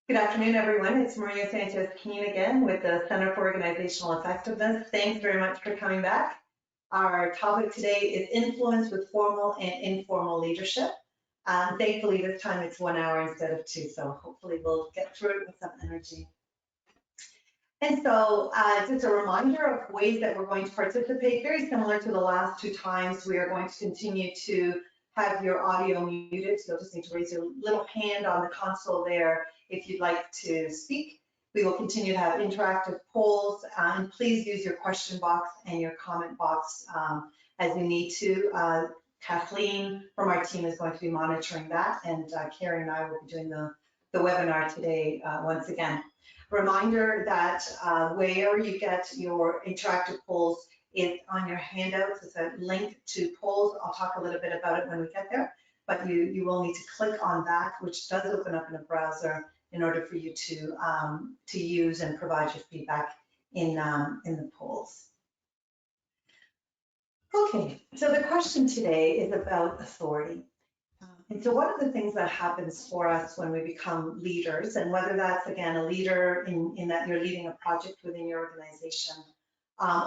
Good afternoon, everyone. It's Maria Sanchez-Keen again with the Center for Organizational Effectiveness. Thanks very much for coming back. Our topic today is influence with formal and informal leadership. Thankfully, this time it's 1 hour instead of 2, so hopefully we'll get through it with some energy. And so just a reminder of ways that we're going to participate, very similar to the last 2 times. We are going to continue to have your audio muted, so you'll just need to raise your little hand on the console there if you'd like to speak. We will continue to have interactive polls, and please use your question box and your comment box as you need to. Kathleen from our team is going to be monitoring that, and Carrie and I will be doing the webinar today once again. Reminder that where you get your interactive polls is on your handouts. It's a link to polls. I'll talk a little bit about it when we get there, but you will need to click on that, which does open up in a browser in order for you to use and provide your feedback in the polls. Okay, so the question today is about authority. And so one of the things that happens for us when we become leaders, and whether that's, again, a leader in that you're leading a project within your organization,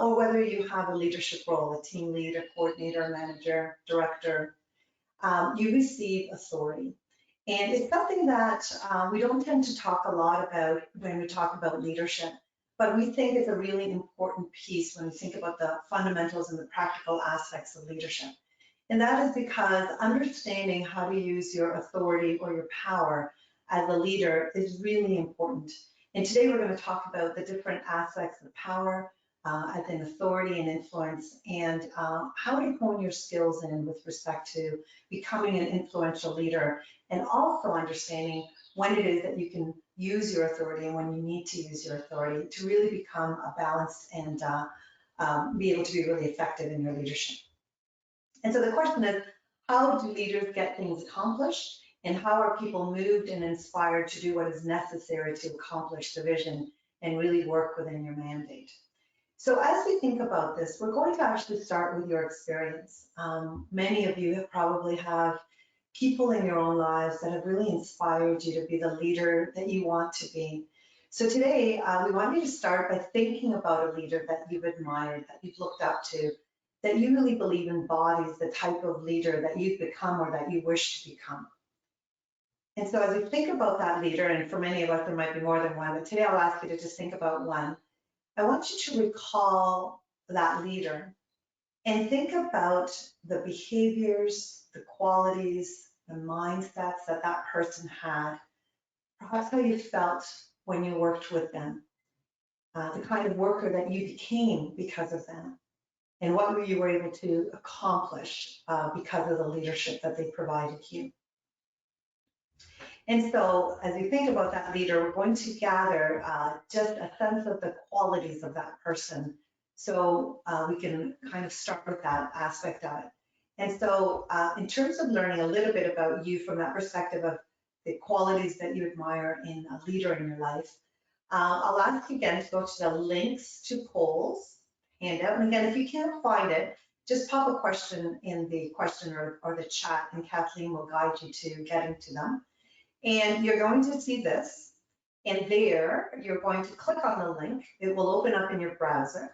or whether you have a leadership role, a team leader, coordinator, manager, director, you receive authority. And it's something that we don't tend to talk a lot about when we talk about leadership, but we think it's a really important piece when we think about the fundamentals and the practical aspects of leadership. And that is because understanding how to use your authority or your power as a leader is really important. And today we're going to talk about the different aspects of power, as in authority and influence, and how to hone your skills in with respect to becoming an influential leader, and also understanding when it is that you can use your authority and when you need to use your authority to really become a balanced and be able to be really effective in your leadership. And so the question is, how do leaders get things accomplished, and how are people moved and inspired to do what is necessary to accomplish the vision and really work within your mandate? So as we think about this, we're going to actually start with your experience. Many of you probably have people in your own lives that have really inspired you to be the leader that you want to be. So today, we want you to start by thinking about a leader that you've admired, that you've looked up to, that you really believe embodies the type of leader that you've become or that you wish to become. And so as we think about that leader, and for many of us, there might be more than one, but today I'll ask you to just think about one. I want you to recall that leader and think about the behaviors, the qualities, the mindsets that that person had, perhaps how you felt when you worked with them, the kind of worker that you became because of them, and what you were able to accomplish because of the leadership that they provided you. And so as we think about that leader, we're going to gather just a sense of the qualities of that person. So we can kind of start with that aspect of it. And so in terms of learning a little bit about you from that perspective of the qualities that you admire in a leader in your life, I'll ask you again to go to the links to polls handout. And again, if you can't find it, just pop a question in the question or the chat, and Kathleen will guide you to getting to them. And you're going to see this, and there you're going to click on the link. It will open up in your browser.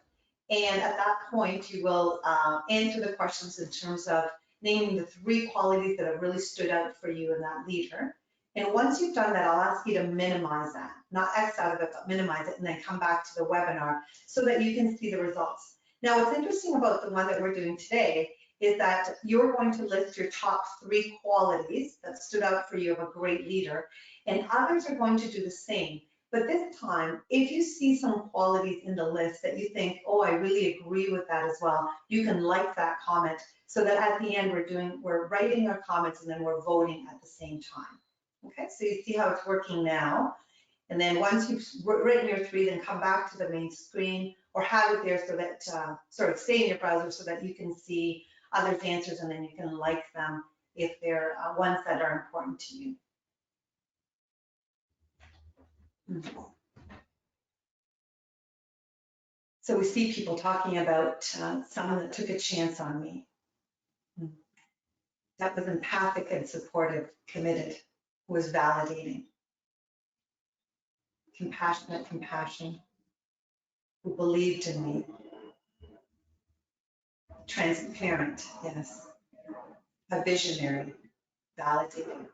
And at that point, you will answer the questions in terms of naming the 3 qualities that have really stood out for you in that leader. And once you've done that, I'll ask you to minimize that, not X out of it, but minimize it, and then come back to the webinar so that you can see the results. Now, what's interesting about the one that we're doing today is that you're going to list your top 3 qualities that stood out for you of a great leader, and others are going to do the same. But this time, if you see some qualities in the list that you think, oh, I really agree with that as well, you can like that comment so that at the end we're writing our comments and then we're voting at the same time. Okay, so you see how it's working now. And then once you've written your 3, then come back to the main screen or have it there so that, stay in your browser so that you can see others' answers, and then you can like them if they're ones that are important to you. So we see people talking about someone that took a chance on me. That was empathic and supportive, committed, was validating. compassionate compassion, who believed in me. Transparent, yes. A visionary, validating.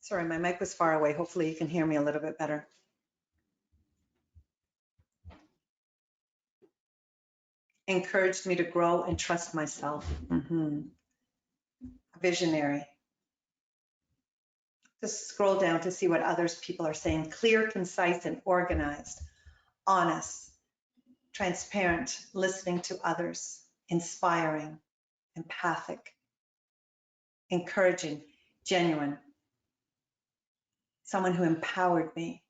Sorry, my mic was far away. Hopefully you can hear me a little bit better. Encouraged me to grow and trust myself. Visionary. Just scroll down to see what others people are saying. Clear, concise, and organized. Honest, transparent, listening to others. Inspiring, empathic, encouraging, genuine. Someone who empowered me.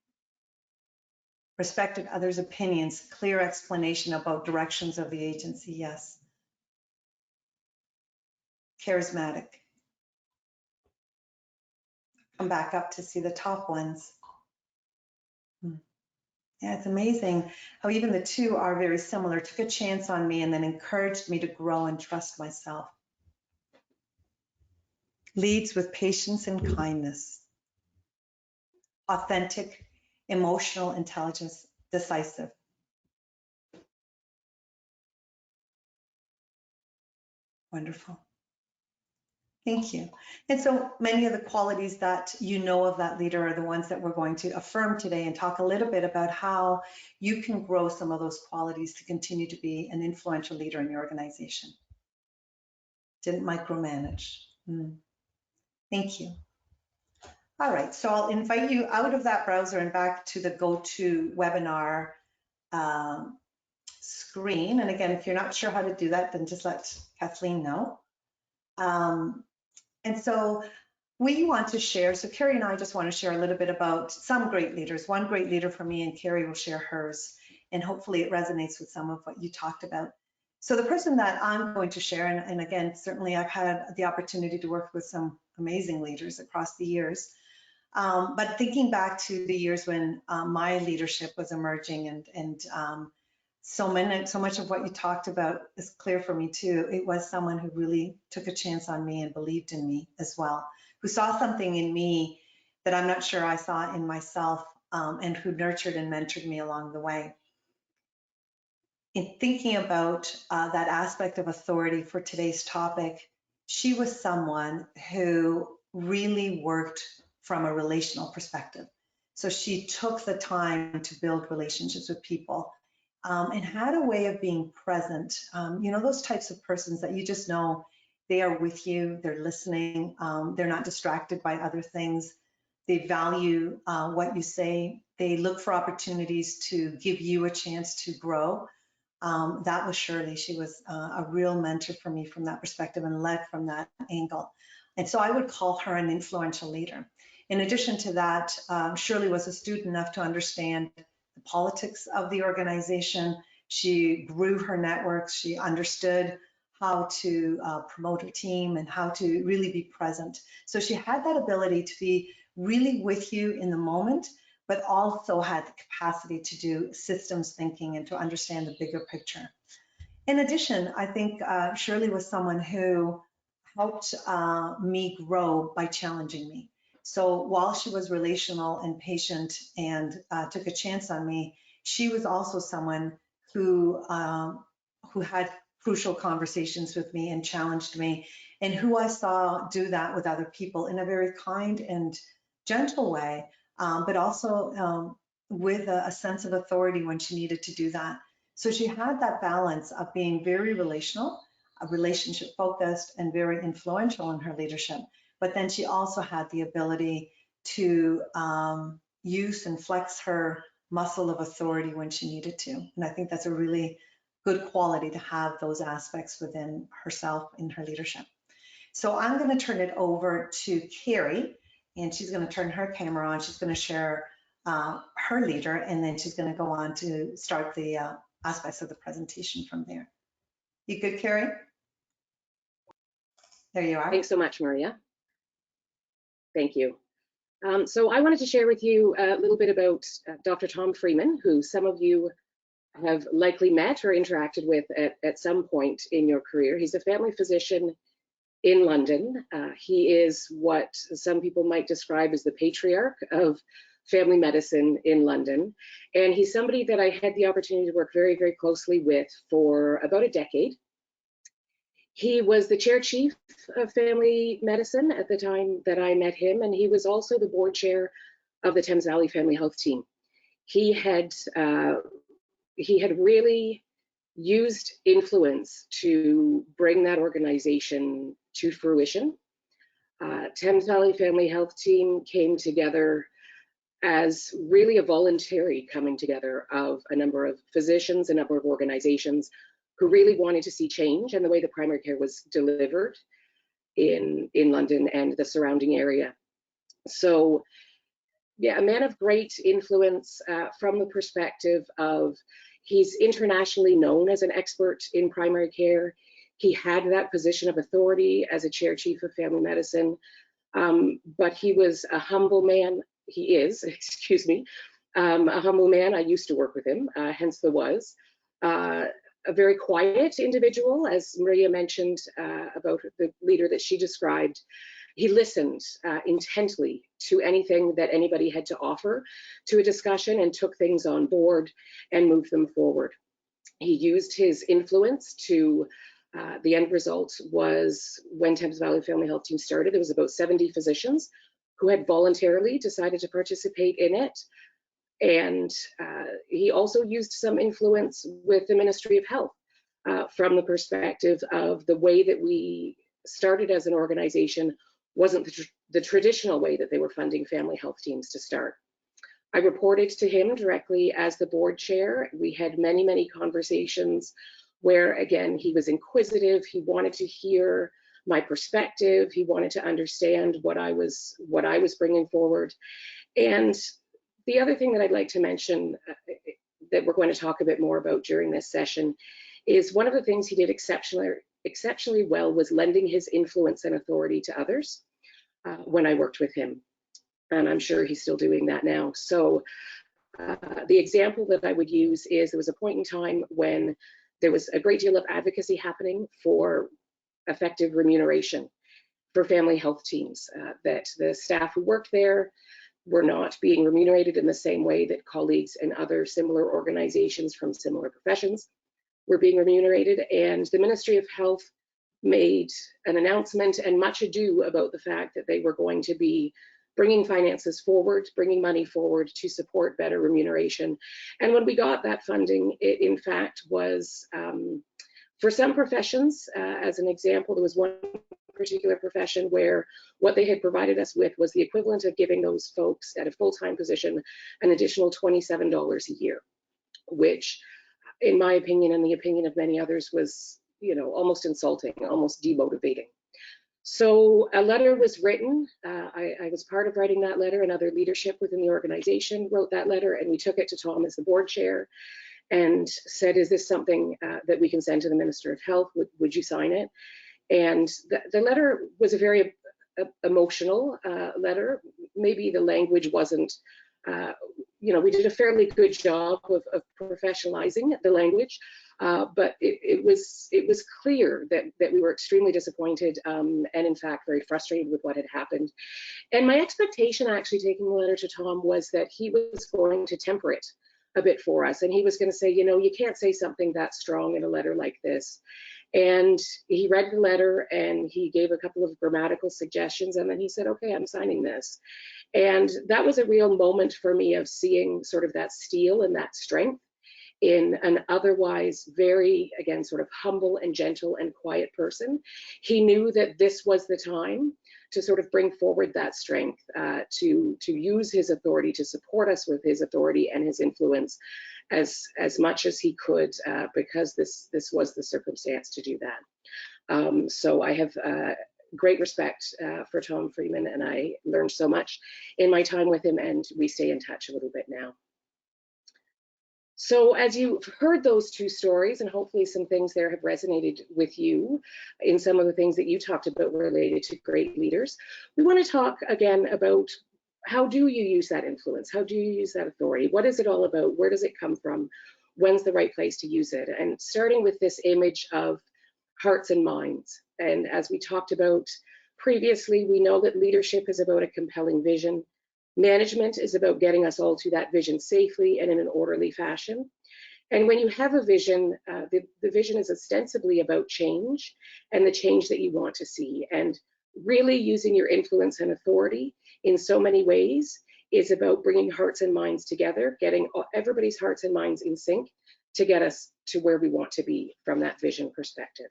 Respected others' opinions, clear explanation about directions of the agency, yes. Charismatic. Come back up to see the top ones. Yeah, it's amazing how even the two are very similar. Took a chance on me and then encouraged me to grow and trust myself. Leads with patience and kindness. Authentic, emotional intelligence, decisive. Wonderful. Thank you. And so many of the qualities that you know of that leader are the ones that we're going to affirm today and talk a little bit about how you can grow some of those qualities to continue to be an influential leader in your organization. Didn't micromanage. Thank you. All right, so I'll invite you out of that browser and back to the GoToWebinar screen. And again, if you're not sure how to do that, then just let Kathleen know. And so we want to share, so Carrie and I just want to share a little bit about some great leaders. One great leader for me, and Carrie will share hers, and hopefully it resonates with some of what you talked about. So the person that I'm going to share, and again, certainly I've had the opportunity to work with some amazing leaders across the years, but thinking back to the years when my leadership was emerging and so much of what you talked about is clear for me too. It was someone who really took a chance on me and believed in me as well, who saw something in me that I'm not sure I saw in myself, and who nurtured and mentored me along the way. In thinking about that aspect of authority for today's topic, she was someone who really worked from a relational perspective. So she took the time to build relationships with people. And had a way of being present. You know, those types of persons that you just know, they are with you, they're listening, they're not distracted by other things. They value what you say. They look for opportunities to give you a chance to grow. That was Shirley. She was a real mentor for me from that perspective and led from that angle. And so I would call her an influential leader. In addition to that, Shirley was astute enough to understand the politics of the organization. She grew her networks. She understood how to promote her team and how to really be present. So she had that ability to be really with you in the moment, but also had the capacity to do systems thinking and to understand the bigger picture. In addition, I think Shirley was someone who helped me grow by challenging me. So while she was relational and patient and took a chance on me, she was also someone who had crucial conversations with me and challenged me, and who I saw do that with other people in a very kind and gentle way, but also with a sense of authority when she needed to do that. So she had that balance of being very relational, relationship focused, and very influential in her leadership. But then she also had the ability to use and flex her muscle of authority when she needed to. And I think that's a really good quality to have those aspects within herself in her leadership. So I'm going to turn it over to Carrie, and she's going to turn her camera on. She's going to share her leader, and then she's going to go on to start the aspects of the presentation from there. You good, Carrie? There you are. Thanks so much, Maria. Thank you. So I wanted to share with you a little bit about Dr. Tom Freeman, who some of you have likely met or interacted with at some point in your career. He's a family physician in London. He is what some people might describe as the patriarch of family medicine in London. And he's somebody that I had the opportunity to work very, very closely with for about a decade. He was the chair chief of family medicine at the time that I met him, and he was also the board chair of the Thames Valley Family Health Team. He had really used influence to bring that organization to fruition. Thames Valley Family Health Team came together as really a voluntary coming together of a number of physicians, a number of organizations who really wanted to see change in the way the primary care was delivered in London and the surrounding area. So yeah, a man of great influence from the perspective of he's internationally known as an expert in primary care. He had that position of authority as a chair chief of family medicine, but he was a humble man. He is, excuse me, a humble man. I used to work with him, hence the was. A very quiet individual, as Maria mentioned about the leader that she described. He listened intently to anything that anybody had to offer to a discussion and took things on board and moved them forward. He used his influence to, the end result was when Thames Valley Family Health Team started, there was about 70 physicians who had voluntarily decided to participate in it. And he also used some influence with the Ministry of Health from the perspective of the way that we started as an organization wasn't the traditional way that they were funding family health teams to start. I reported to him directly as the board chair. We had many, many conversations where, again, he was inquisitive. He wanted to hear my perspective. He wanted to understand what I was bringing forward. And the other thing that I'd like to mention that we're going to talk a bit more about during this session is one of the things he did exceptionally well was lending his influence and authority to others when I worked with him. And I'm sure he's still doing that now. So the example that I would use is there was a point in time when there was a great deal of advocacy happening for effective remuneration for family health teams, that the staff who worked there were not being remunerated in the same way that colleagues in other similar organizations from similar professions were being remunerated. And the Ministry of Health made an announcement and much ado about the fact that they were going to be bringing finances forward, bringing money forward to support better remuneration. And when we got that funding, it in fact was, for some professions, as an example, there was one particular profession where what they had provided us with was the equivalent of giving those folks at a full-time position an additional $27 a year, which in my opinion and the opinion of many others was, you know, almost insulting, almost demotivating. So a letter was written. I was part of writing that letter, and other leadership within the organization wrote that letter, and we took it to Tom as the board chair and said, is this something that we can send to the Minister of Health? Would you sign it? And the letter was a very emotional letter. Maybe the language wasn't, you know, we did a fairly good job of professionalizing the language, but it was clear that we were extremely disappointed and in fact very frustrated with what had happened. And my expectation actually taking the letter to Tom was that he was going to temper it a bit for us, and he was going to say, you know, you can't say something that strong in a letter like this. And he read the letter and he gave a couple of grammatical suggestions, and then he said, okay, I'm signing this. And that was a real moment for me of seeing sort of that steel and that strength in an otherwise very, again, sort of humble and gentle and quiet person. He knew that this was the time to sort of bring forward that strength, to use his authority, to support us with his authority and his influence as much as he could, because this was the circumstance to do that. So I have great respect for Tom Freeman, and I learned so much in my time with him, and we stay in touch a little bit now. So as you've heard those two stories, and hopefully some things there have resonated with you in some of the things that you talked about related to great leaders, we want to talk again about how do you use that influence? How do you use that authority? What is it all about? Where does it come from? when's the right place to use it? And starting with this image of hearts and minds. And as we talked about previously, we know that leadership is about a compelling vision. Management is about getting us all to that vision safely and in an orderly fashion. And when you have a vision, the vision is ostensibly about change and the change that you want to see. And really using your influence and authority in so many ways is about bringing hearts and minds together, getting everybody's hearts and minds in sync to get us to where we want to be from that vision perspective.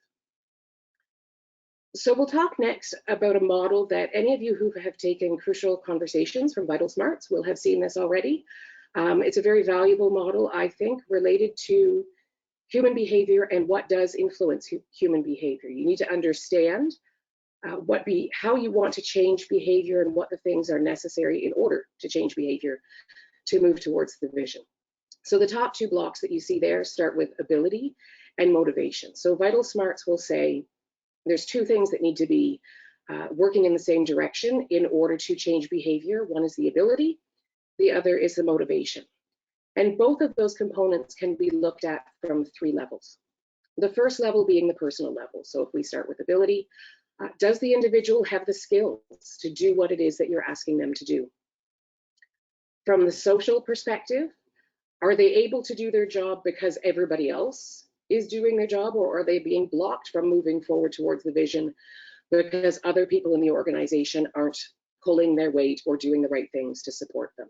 So we'll talk next about a model that any of you who have taken crucial conversations from Vital Smarts will have seen this already. It's a very valuable model, I think, related to human behavior and what does influence human behavior. You need to understand how you want to change behavior and what the things are necessary in order to change behavior to move towards the vision. So the top two blocks that you see there start with ability and motivation. So Vital Smarts will say there's two things that need to be working in the same direction in order to change behavior. One is the ability, the other is the motivation. And both of those components can be looked at from three levels. The first level being the personal level. So if we start with ability, does the individual have the skills to do what it is that you're asking them to do? From the social perspective, are they able to do their job because everybody else is doing their job, or are they being blocked from moving forward towards the vision because other people in the organization aren't pulling their weight or doing the right things to support them?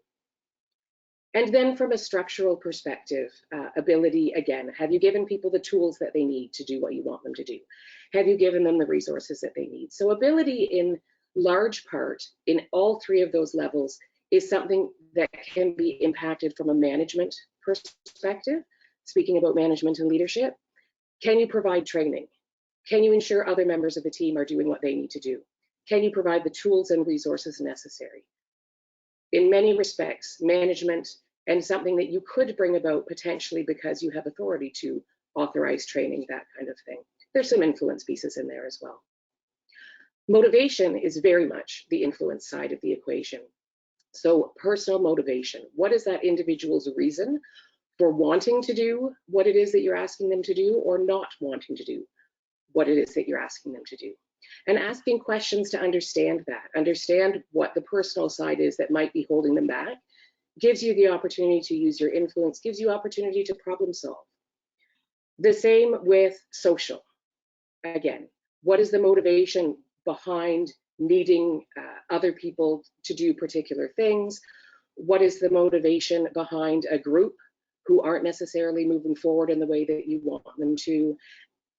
And then from a structural perspective, ability, again, have you given people the tools that they need to do what you want them to do? Have you given them the resources that they need? So ability in large part in all three of those levels is something that can be impacted from a management perspective. Speaking about management and leadership, can you provide training? Can you ensure other members of the team are doing what they need to do? Can you provide the tools and resources necessary? In many respects, management and something that you could bring about potentially because you have authority to authorize training, that kind of thing. There's some influence pieces in there as well. Motivation is very much the influence side of the equation. So personal motivation, what is that individual's reason for wanting to do what it is that you're asking them to do, or not wanting to do what it is that you're asking them to do? And asking questions to understand that, understand what the personal side is that might be holding them back, gives you the opportunity to use your influence, gives you opportunity to problem solve. The same with social. Again, what is the motivation behind needing other people to do particular things? What is the motivation behind a group who aren't necessarily moving forward in the way that you want them to?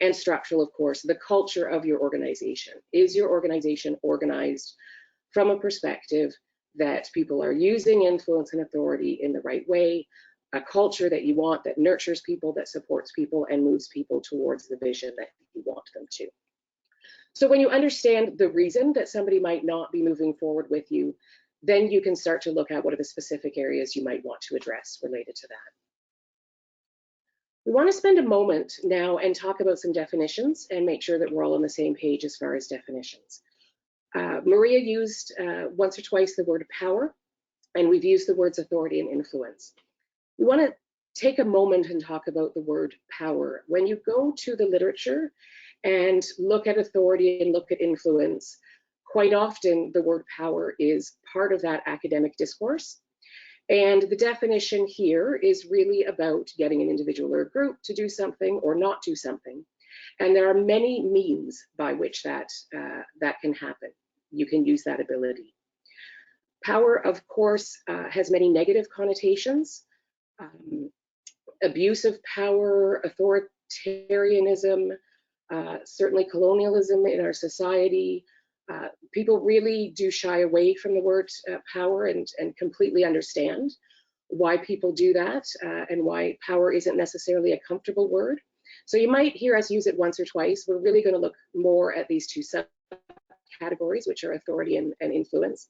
And structural, of course, the culture of your organization. Is your organization organized from a perspective that people are using influence and authority in the right way, a culture that you want that nurtures people, that supports people, and moves people towards the vision that you want them to? So when you understand the reason that somebody might not be moving forward with you, then you can start to look at what are the specific areas you might want to address related to that. We want to spend a moment now and talk about some definitions and make sure that we're all on the same page as far as definitions. Maria used once or twice the word power, and we've used the words authority and influence. We want to take a moment and talk about the word power. When you go to the literature and look at authority and look at influence, quite often the word power is part of that academic discourse. And the definition here is really about getting an individual or a group to do something or not do something. And there are many means by which that can happen. You can use that ability. Power, of course, has many negative connotations. Abuse of power, authoritarianism, certainly colonialism in our society. People really do shy away from the word power and completely understand why people do that and why power isn't necessarily a comfortable word. So you might hear us use it once or twice. We're really going to look more at these two subcategories, which are authority and influence.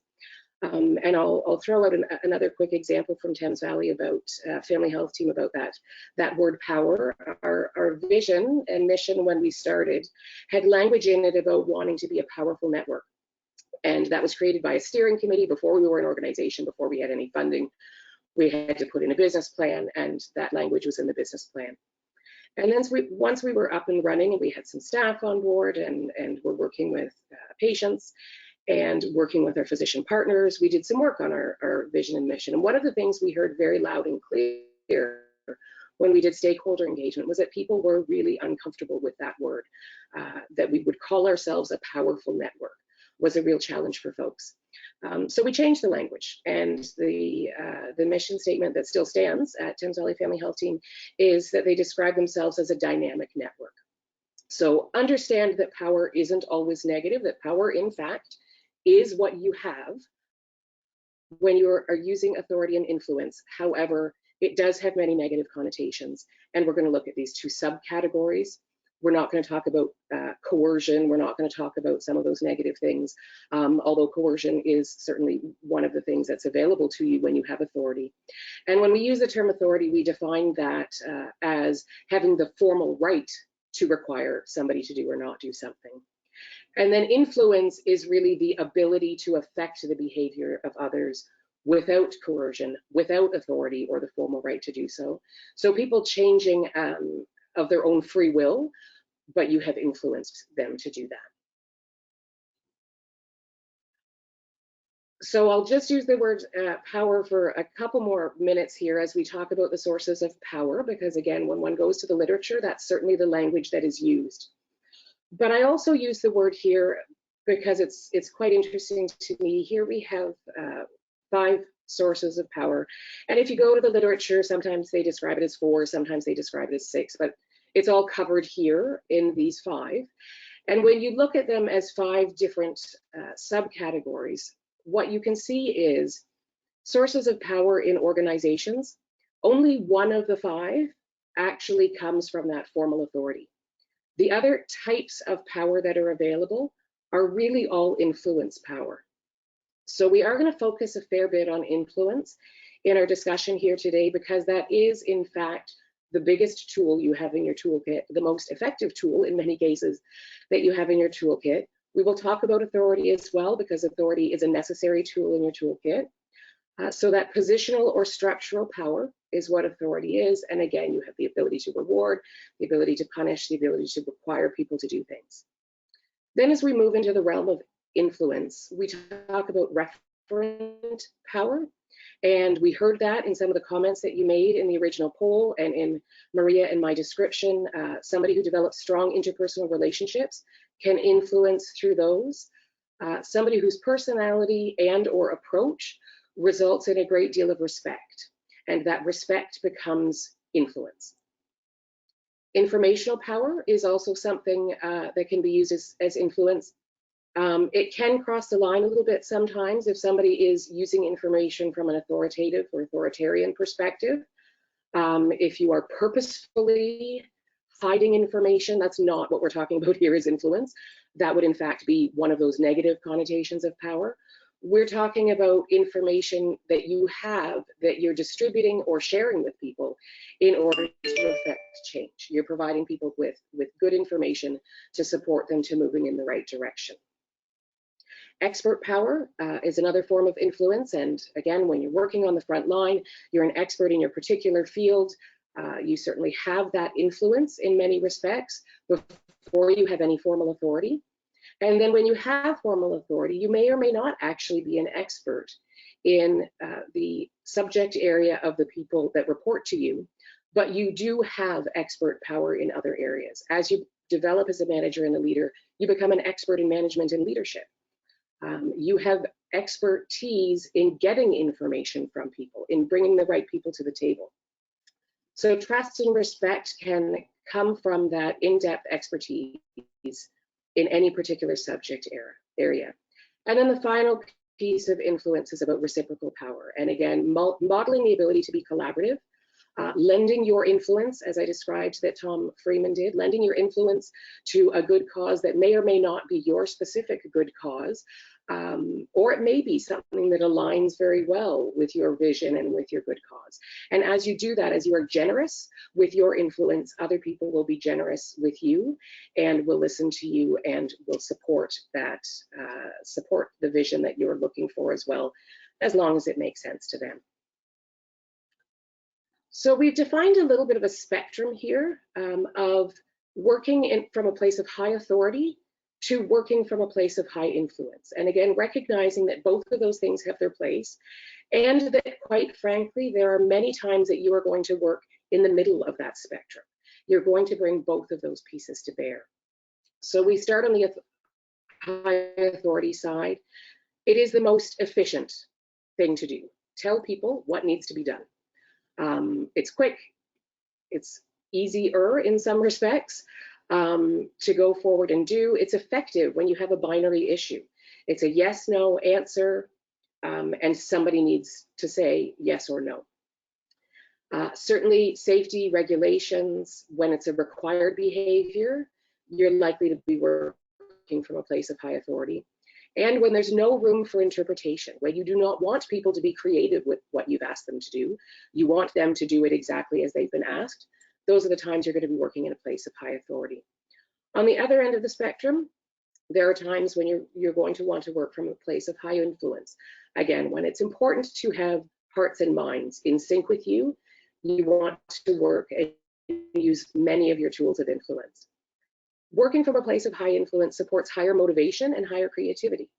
And I'll throw out another quick example from Thames Valley about Family Health Team about that word power. Our vision and mission when we started had language in it about wanting to be a powerful network. And that was created by a steering committee before we were an organization, before we had any funding. we had to put in a business plan, and that language was in the business plan. And then once we were up and running and we had some staff on board and we're working with patients and working with our physician partners, we did some work on our vision and mission. And one of the things we heard very loud and clear when we did stakeholder engagement was that people were really uncomfortable with that word, that we would call ourselves a powerful network was a real challenge for folks. So we changed the language, and the mission statement that still stands at Thames Valley Family Health Team is that they describe themselves as a dynamic network. So understand that power isn't always negative, that power in fact is what you have when you are using authority and influence. However, it does have many negative connotations, and we're going to look at these two subcategories. We're not going to talk about coercion. We're not going to talk about some of those negative things, although coercion is certainly one of the things that's available to you when you have authority. And when we use the term authority, we define that as having the formal right to require somebody to do or not do something. And then influence is really the ability to affect the behavior of others without coercion, without authority or the formal right to do so. So people changing of their own free will, but you have influenced them to do that. So I'll just use the word power for a couple more minutes here as we talk about the sources of power, because again, when one goes to the literature, that's certainly the language that is used. But I also use the word here because it's quite interesting to me. Here we have 5 sources of power. And if you go to the literature, sometimes they describe it as 4, sometimes they describe it as 6, but it's all covered here in these 5. And when you look at them as 5 different subcategories, what you can see is sources of power in organizations. Only one of the 5 actually comes from that formal authority. The other types of power that are available are really all influence power. So we are going to focus a fair bit on influence in our discussion here today, because that is in fact the biggest tool you have in your toolkit, the most effective tool in many cases that you have in your toolkit. We will talk about authority as well, because authority is a necessary tool in your toolkit. So that positional or structural power is what authority is. And again, you have the ability to reward, the ability to punish, the ability to require people to do things. Then as we move into the realm of influence, we talk about referent power. And we heard that in some of the comments that you made in the original poll and in Maria and my description. Somebody who develops strong interpersonal relationships can influence through those. Somebody whose personality and or approach results in a great deal of respect, and that respect becomes influence. Informational power is also something that can be used as influence. It can cross the line a little bit sometimes if somebody is using information from an authoritative or authoritarian perspective. If you are purposefully hiding information, that's not what we're talking about here is influence. That would in fact be one of those negative connotations of power. We're talking about information that you have that you're distributing or sharing with people in order to affect change. You're providing people with good information to support them to moving in the right direction. Expert power is another form of influence. And again, when you're working on the front line, you're an expert in your particular field. You certainly have that influence in many respects before you have any formal authority. And then when you have formal authority, you may or may not actually be an expert in the subject area of the people that report to you, but you do have expert power in other areas. As you develop as a manager and a leader, you become an expert in management and leadership. You have expertise in getting information from people, in bringing the right people to the table. So trust and respect can come from that in-depth expertise in any particular subject area. And then the final piece of influence is about reciprocal power. And again, modeling the ability to be collaborative, lending your influence, as I described that Tom Freeman did, lending your influence to a good cause that may or may not be your specific good cause, or it may be something that aligns very well with your vision and with your good cause. And as you do that, as you are generous with your influence, other people will be generous with you and will listen to you and will support that, support the vision that you're looking for as well, as long as it makes sense to them. So we've defined a little bit of a spectrum here of working from a place of high authority to working from a place of high influence. And again, recognizing that both of those things have their place, and that quite frankly, there are many times that you are going to work in the middle of that spectrum. You're going to bring both of those pieces to bear. So we start on the high authority side. It is the most efficient thing to do. Tell people what needs to be done. It's quick, it's easier in some respects to go forward and do. It's effective when you have a binary issue. It's a yes, no answer, and somebody needs to say yes or no. Certainly safety regulations, when it's a required behavior, you're likely to be working from a place of high authority. And when there's no room for interpretation, when you do not want people to be creative with what you've asked them to do, you want them to do it exactly as they've been asked, those are the times you're going to be working in a place of high authority. On the other end of the spectrum, there are times when you're going to want to work from a place of high influence. Again, when it's important to have hearts and minds in sync with you, you want to work and use many of your tools of influence. Working from a place of high influence supports higher motivation and higher creativity.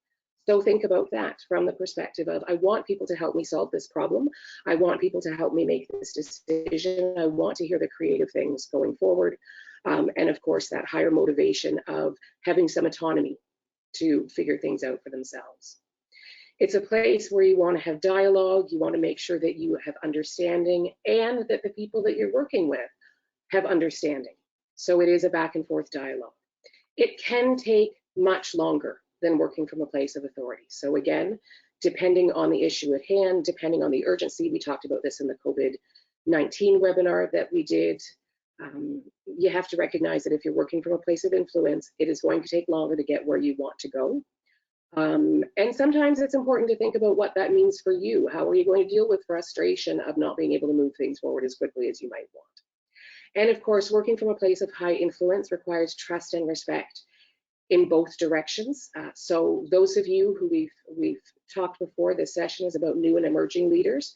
So think about that from the perspective of, I want people to help me solve this problem. I want people to help me make this decision. I want to hear the creative things going forward. And of course, that higher motivation of having some autonomy to figure things out for themselves. It's a place where you want to have dialogue. You want to make sure that you have understanding and that the people that you're working with have understanding. So it is a back and forth dialogue. It can take much longer than working from a place of authority. So again, depending on the issue at hand, depending on the urgency, we talked about this in the COVID-19 webinar that we did, you have to recognize that if you're working from a place of influence, it is going to take longer to get where you want to go. And sometimes it's important to think about what that means for you. How are you going to deal with frustration of not being able to move things forward as quickly as you might want? And of course, working from a place of high influence requires trust and respect in both directions. So those of you who we've talked before, this session is about new and emerging leaders.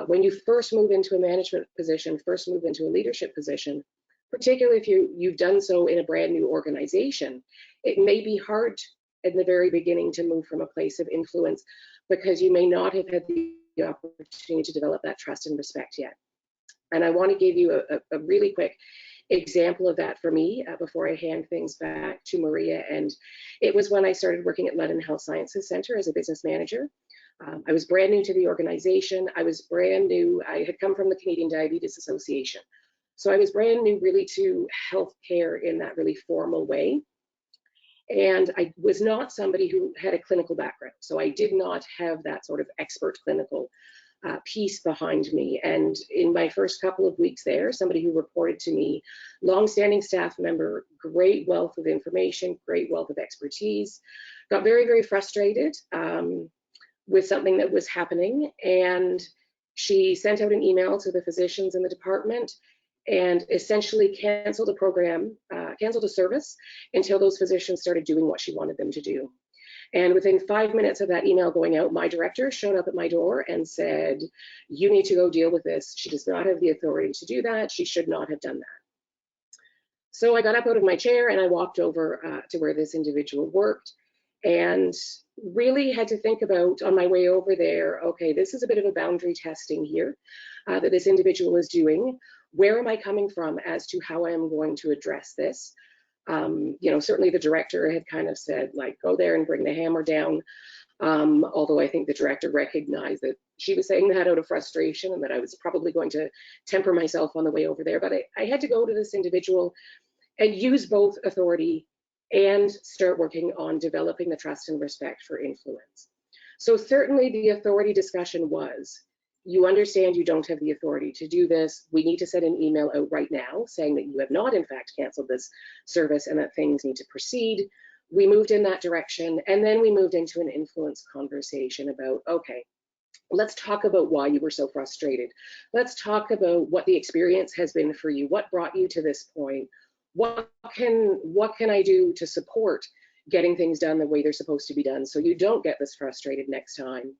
When you first move into a management position, first move into a leadership position, particularly if you've done so in a brand new organization, it may be hard in the very beginning to move from a place of influence because you may not have had the opportunity to develop that trust and respect yet. And I want to give you a really quick example of that for me before I hand things back to Maria. And it was when I started working at London Health Sciences Centre as a business manager. I was brand new to the organization. I was brand new. I had come from the Canadian Diabetes Association. So I was brand new really to healthcare in that really formal way. And I was not somebody who had a clinical background. So I did not have that sort of expert clinical piece behind me. And in my first couple of weeks there, somebody who reported to me, longstanding staff member, great wealth of information, great wealth of expertise, got very, very frustrated with something that was happening. And she sent out an email to the physicians in the department and essentially canceled a program, canceled a service until those physicians started doing what she wanted them to do. And within 5 minutes of that email going out, my director showed up at my door and said, you need to go deal with this. She does not have the authority to do that. She should not have done that. So I got up out of my chair and I walked over to where this individual worked and really had to think about on my way over there, okay, this is a bit of a boundary testing here that this individual is doing. Where am I coming from as to how I am going to address this? You know, certainly the director had kind of said, like, go there and bring the hammer down. Although I think the director recognized that she was saying that out of frustration and that I was probably going to temper myself on the way over there. But I had to go to this individual and use both authority and start working on developing the trust and respect for influence. So certainly the authority discussion was, you understand you don't have the authority to do this. We need to send an email out right now saying that you have not in fact canceled this service and that things need to proceed. We moved in that direction, and then we moved into an influence conversation about, okay, let's talk about why you were so frustrated. Let's talk about what the experience has been for you. What brought you to this point? What can I do to support getting things done the way they're supposed to be done so you don't get this frustrated next time?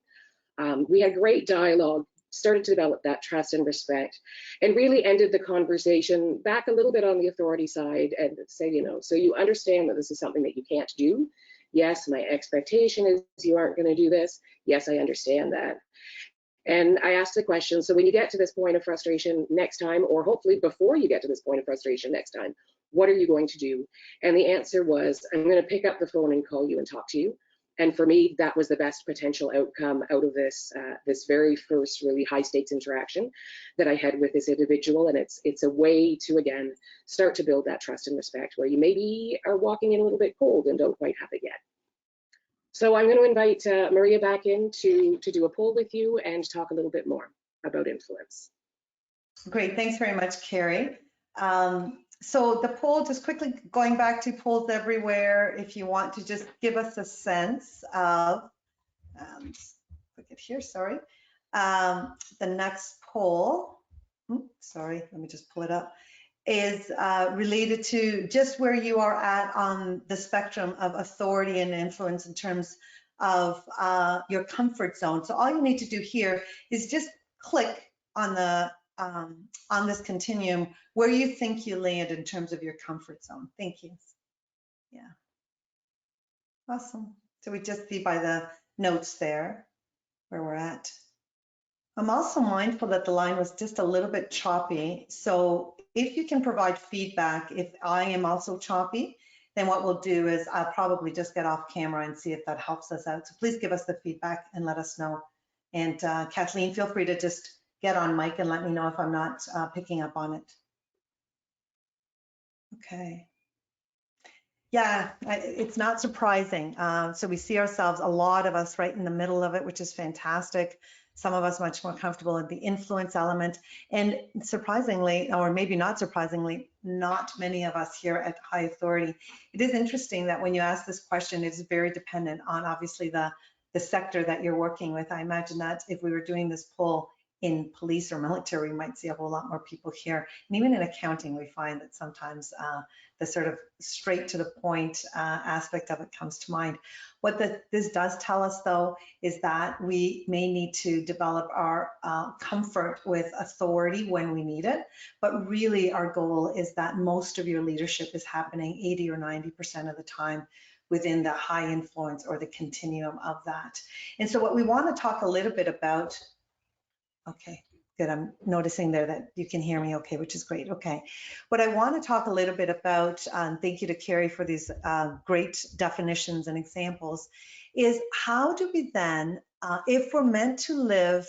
We had great dialogue started to develop that trust and respect, and really ended the conversation back a little bit on the authority side and say, so you understand that this is something that you can't do. Yes, my expectation is you aren't going to do this. Yes, I understand that. And I asked the question, so when you get to this point of frustration next time, or hopefully before you get to this point of frustration next time, what are you going to do? And the answer was, I'm going to pick up the phone and call you and talk to you. And for me, that was the best potential outcome out of this this very first really high stakes interaction that I had with this individual. And it's a way to, again, start to build that trust and respect where you maybe are walking in a little bit cold and don't quite have it yet. So I'm going to invite Maria back in to do a poll with you and talk a little bit more about influence. Great, thanks very much, Carrie. So the poll, just quickly going back to polls everywhere, if you want to just give us a sense of, click it here, sorry. The next poll, sorry, let me just pull it up, is related to just where you are at on the spectrum of authority and influence in terms of your comfort zone. So all you need to do here is just click on the on this continuum where you think you land in terms of your comfort zone. Thank you. Yeah. Awesome. So we just see by the notes there where we're at. I'm also mindful that the line was just a little bit choppy. So if you can provide feedback, if I am also choppy, then what we'll do is I'll probably just get off camera and see if that helps us out. So please give us the feedback and let us know. And Kathleen, feel free to just get on mic and let me know if I'm not picking up on it. Okay. Yeah, it's not surprising. So we see ourselves, a lot of us, right in the middle of it, which is fantastic. Some of us much more comfortable in the influence element. And surprisingly, or maybe not surprisingly, not many of us here at High Authority. It is interesting that when you ask this question, it is very dependent on obviously the sector that you're working with. I imagine that if we were doing this poll in police or military, we might see a whole lot more people here. And even in accounting, we find that sometimes the sort of straight to the point aspect of it comes to mind. What this does tell us, though, is that we may need to develop our comfort with authority when we need it. But really, our goal is that most of your leadership is happening 80 or 90% of the time within the high influence or the continuum of that. And so what we want to talk a little bit about, okay, good. I'm noticing there that you can hear me okay, which is great. Okay. What I want to talk a little bit about, thank you to Carrie for these great definitions and examples, is how do we then, if we're meant to live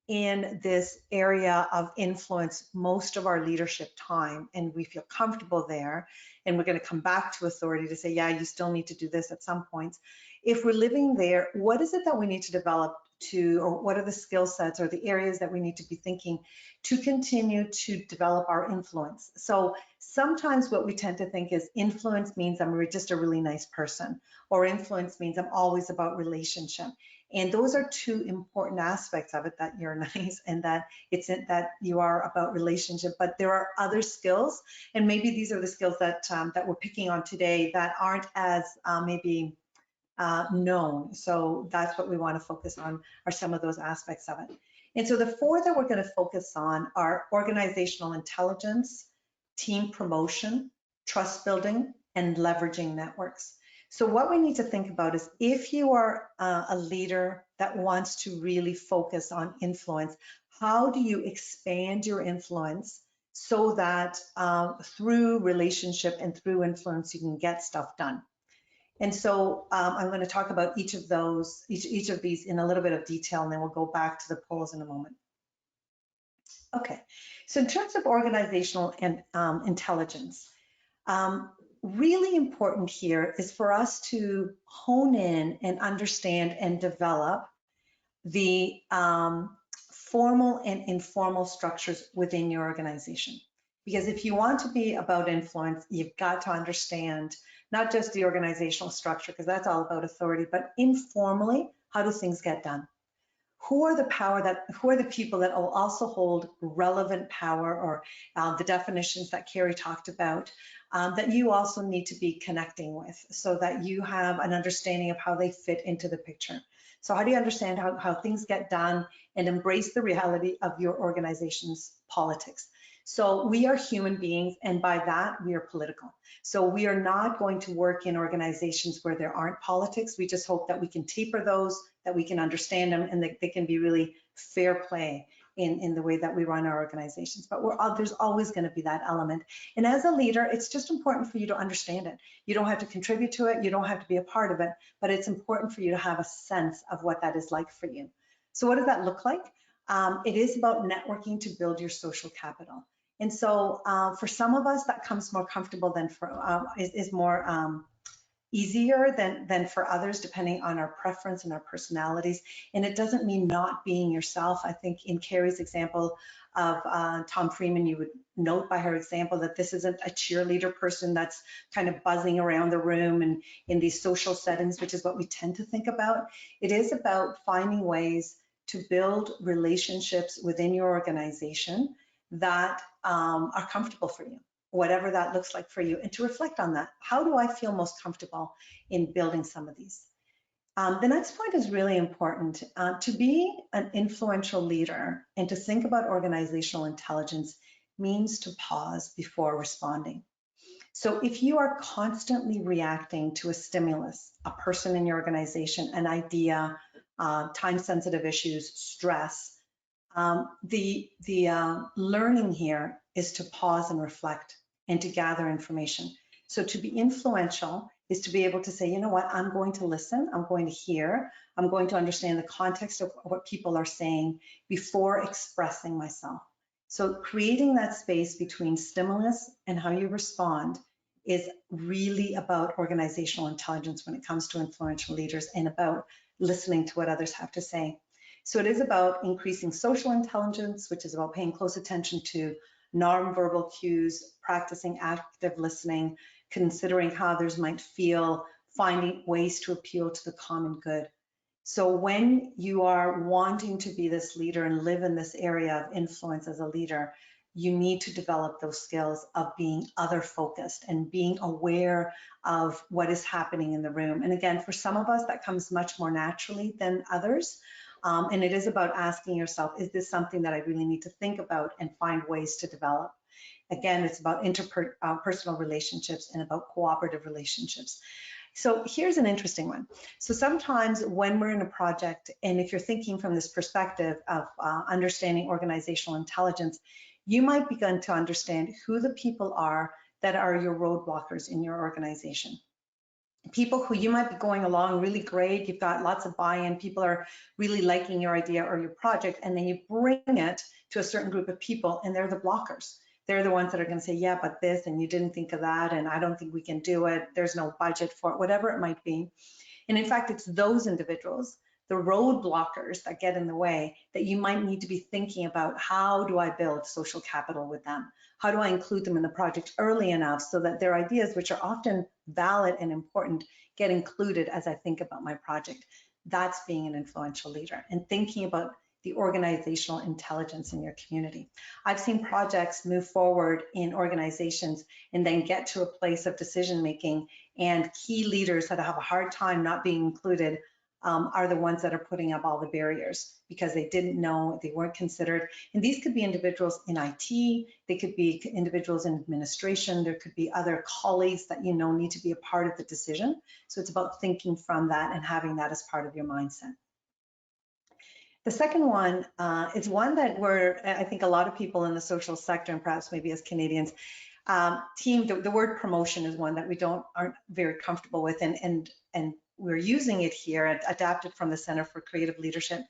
in this area of influence most of our leadership time, and we feel comfortable there, and we're going to come back to authority to say, yeah, you still need to do this at some points. If we're living there, what is it that we need to develop to, or what are the skill sets or the areas that we need to be thinking to continue to develop our influence? So sometimes what we tend to think is influence means I'm just a really nice person, or influence means I'm always about relationship. And those are two important aspects of it, that you're nice and that it's that you are about relationship. But there are other skills, and maybe these are the skills that that we're picking on today that aren't as maybe known. So that's what we want to focus on, are some of those aspects of it. And so the four that we're going to focus on are organizational intelligence, team promotion, trust building, and leveraging networks. So what we need to think about is, if you are a leader that wants to really focus on influence, how do you expand your influence so that through relationship and through influence, you can get stuff done? And so I'm going to talk about each of those, each of these in a little bit of detail, and then we'll go back to the polls in a moment. Okay, so in terms of organizational and intelligence, really important here is for us to hone in and understand and develop the formal and informal structures within your organization. Because if you want to be about influence, you've got to understand not just the organizational structure, because that's all about authority, but informally, how do things get done? Who are the people that will also hold relevant power, or the definitions that Carrie talked about, that you also need to be connecting with, so that you have an understanding of how they fit into the picture. So how do you understand how things get done and embrace the reality of your organization's politics? So we are human beings, and by that, we are political. So we are not going to work in organizations where there aren't politics. We just hope that we can taper those, that we can understand them, and that they can be really fair play in the way that we run our organizations. But there's always going to be that element. And as a leader, it's just important for you to understand it. You don't have to contribute to it. You don't have to be a part of it, but it's important for you to have a sense of what that is like for you. So what does that look like? It is about networking to build your social capital. And so for some of us, that comes more comfortable than for, is more easier than for others, depending on our preference and our personalities. And it doesn't mean not being yourself. I think in Carrie's example of Tom Freeman, you would note by her example that this isn't a cheerleader person that's kind of buzzing around the room and in these social settings, which is what we tend to think about. It is about finding ways to build relationships within your organization that are comfortable for you, whatever that looks like for you, and to reflect on that. How do I feel most comfortable in building some of these? The next point is really important. To be an influential leader and to think about organizational intelligence means to pause before responding. So if you are constantly reacting to a stimulus, a person in your organization, an idea, time-sensitive issues, stress, the learning here is to pause and reflect and to gather information. So to be influential is to be able to say, you know what, I'm going to listen, I'm going to hear, I'm going to understand the context of what people are saying before expressing myself. So creating that space between stimulus and how you respond is really about organizational intelligence when it comes to influential leaders and about listening to what others have to say. So it is about increasing social intelligence, which is about paying close attention to nonverbal cues, practicing active listening, considering how others might feel, finding ways to appeal to the common good. So when you are wanting to be this leader and live in this area of influence as a leader, you need to develop those skills of being other focused and being aware of what is happening in the room. And again, for some of us, that comes much more naturally than others. And it is about asking yourself, is this something that I really need to think about and find ways to develop? Again, it's about interpersonal relationships and about cooperative relationships. So here's an interesting one. So sometimes when we're in a project, and if you're thinking from this perspective of understanding organizational intelligence, you might begin to understand who the people are that are your roadblockers in your organization. People who you might be going along really great, you've got lots of buy-in, people are really liking your idea or your project, and then you bring it to a certain group of people and they're the blockers. They're the ones that are going to say, yeah, but this, and you didn't think of that, and I don't think we can do it, there's no budget for it, whatever it might be. And in fact, it's those individuals, the roadblockers that get in the way, that you might need to be thinking about, how do I build social capital with them? How do I include them in the project early enough so that their ideas, which are often valid and important, get included as I think about my project? That's being an influential leader and thinking about the organizational intelligence in your community. I've seen projects move forward in organizations and then get to a place of decision making, and key leaders that have a hard time not being included are the ones that are putting up all the barriers because they didn't know, they weren't considered. And these could be individuals in IT, they could be individuals in administration, there could be other colleagues that you know need to be a part of the decision. So it's about thinking from that and having that as part of your mindset. The second one is one that I think a lot of people in the social sector, and perhaps maybe as Canadians, the word promotion is one that we aren't very comfortable with, and we're using it here, adapted from the Center for Creative Leadership,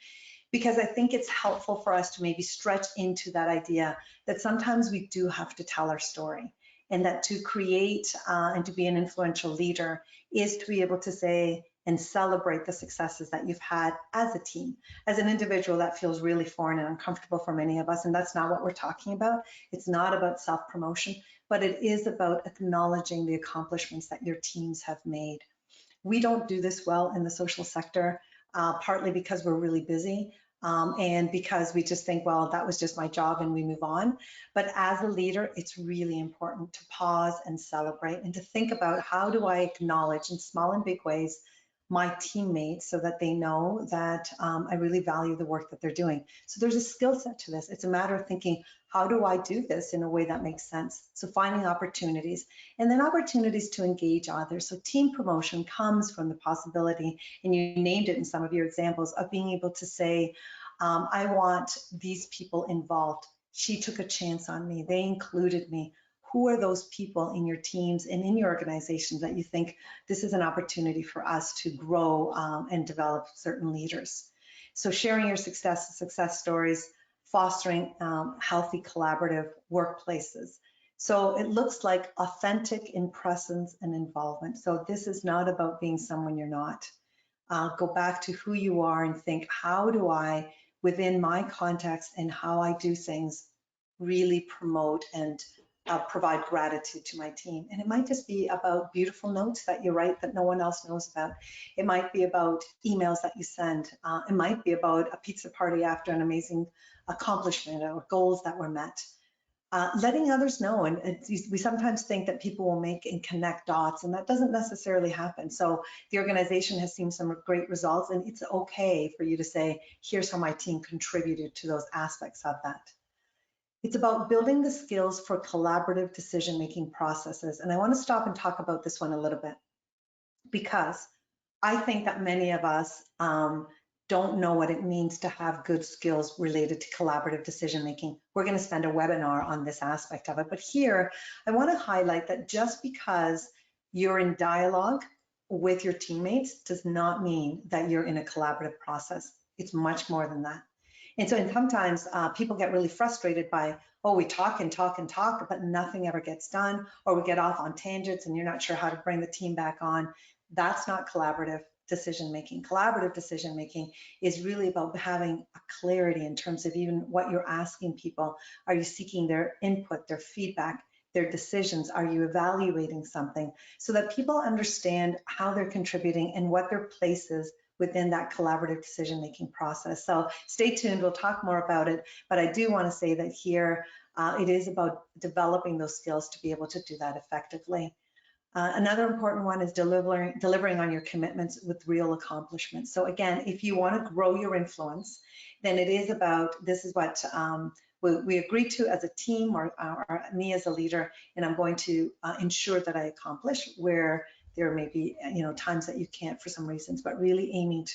because I think it's helpful for us to maybe stretch into that idea that sometimes we do have to tell our story, and that to create and to be an influential leader is to be able to say and celebrate the successes that you've had as a team. As an individual, that feels really foreign and uncomfortable for many of us, and that's not what we're talking about. It's not about self-promotion, but it is about acknowledging the accomplishments that your teams have made. We don't do this well in the social sector, partly because we're really busy and because we just think, well, that was just my job and we move on. But as a leader, it's really important to pause and celebrate and to think about, how do I acknowledge in small and big ways my teammates so that they know that I really value the work that they're doing. So there's a skill set to this. It's a matter of thinking, how do I do this in a way that makes sense? So finding opportunities, and then opportunities to engage others. So team promotion comes from the possibility, and you named it in some of your examples, of being able to say, I want these people involved. She took a chance on me. They included me. Who are those people in your teams and in your organization that you think this is an opportunity for us to grow and develop certain leaders? So sharing your success stories, fostering healthy collaborative workplaces. So it looks like authentic in presence and involvement. So this is not about being someone you're not. Go back to who you are and think, how do I, within my context and how I do things, really promote and provide gratitude to my team. And it might just be about beautiful notes that you write that no one else knows about. It might be about emails that you send. It might be about a pizza party after an amazing accomplishment or goals that were met. Letting others know, and we sometimes think that people will make and connect dots, and that doesn't necessarily happen. So the organization has seen some great results, and it's okay for you to say, here's how my team contributed to those aspects of that. It's about building the skills for collaborative decision-making processes. And I want to stop and talk about this one a little bit, because I think that many of us don't know what it means to have good skills related to collaborative decision-making. We're going to spend a webinar on this aspect of it. But here, I want to highlight that just because you're in dialogue with your teammates does not mean that you're in a collaborative process. It's much more than that. And so, and sometimes people get really frustrated by, oh, we talk and talk and talk, but nothing ever gets done, or we get off on tangents and you're not sure how to bring the team back on. That's not collaborative decision-making. Collaborative decision-making is really about having a clarity in terms of even what you're asking people. Are you seeking their input, their feedback, their decisions? Are you evaluating something so that people understand how they're contributing and what their place is within that collaborative decision-making process? So stay tuned, we'll talk more about it, but I do want to say that here it is about developing those skills to be able to do that effectively. Another important one is delivering on your commitments with real accomplishments. So again, if you want to grow your influence, then it is about, this is what we agreed to as a team, or me as a leader, and I'm going to ensure that I accomplish, where there may be times that you can't for some reasons, but really aiming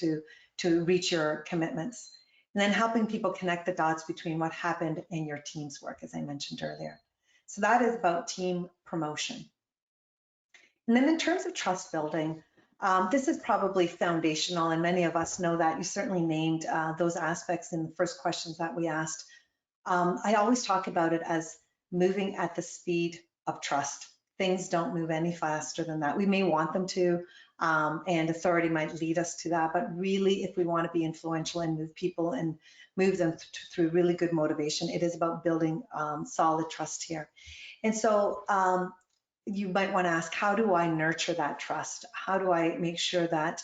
to reach your commitments. And then helping people connect the dots between what happened in your team's work, as I mentioned earlier. So that is about team promotion. And then in terms of trust building, this is probably foundational, and many of us know that. You certainly named those aspects in the first questions that we asked. I always talk about it as moving at the speed of trust. Things don't move any faster than that. We may want them to, and authority might lead us to that, but really, if we want to be influential and move people and move them through really good motivation, it is about building solid trust here. And so you might want to ask, how do I nurture that trust? How do I make sure that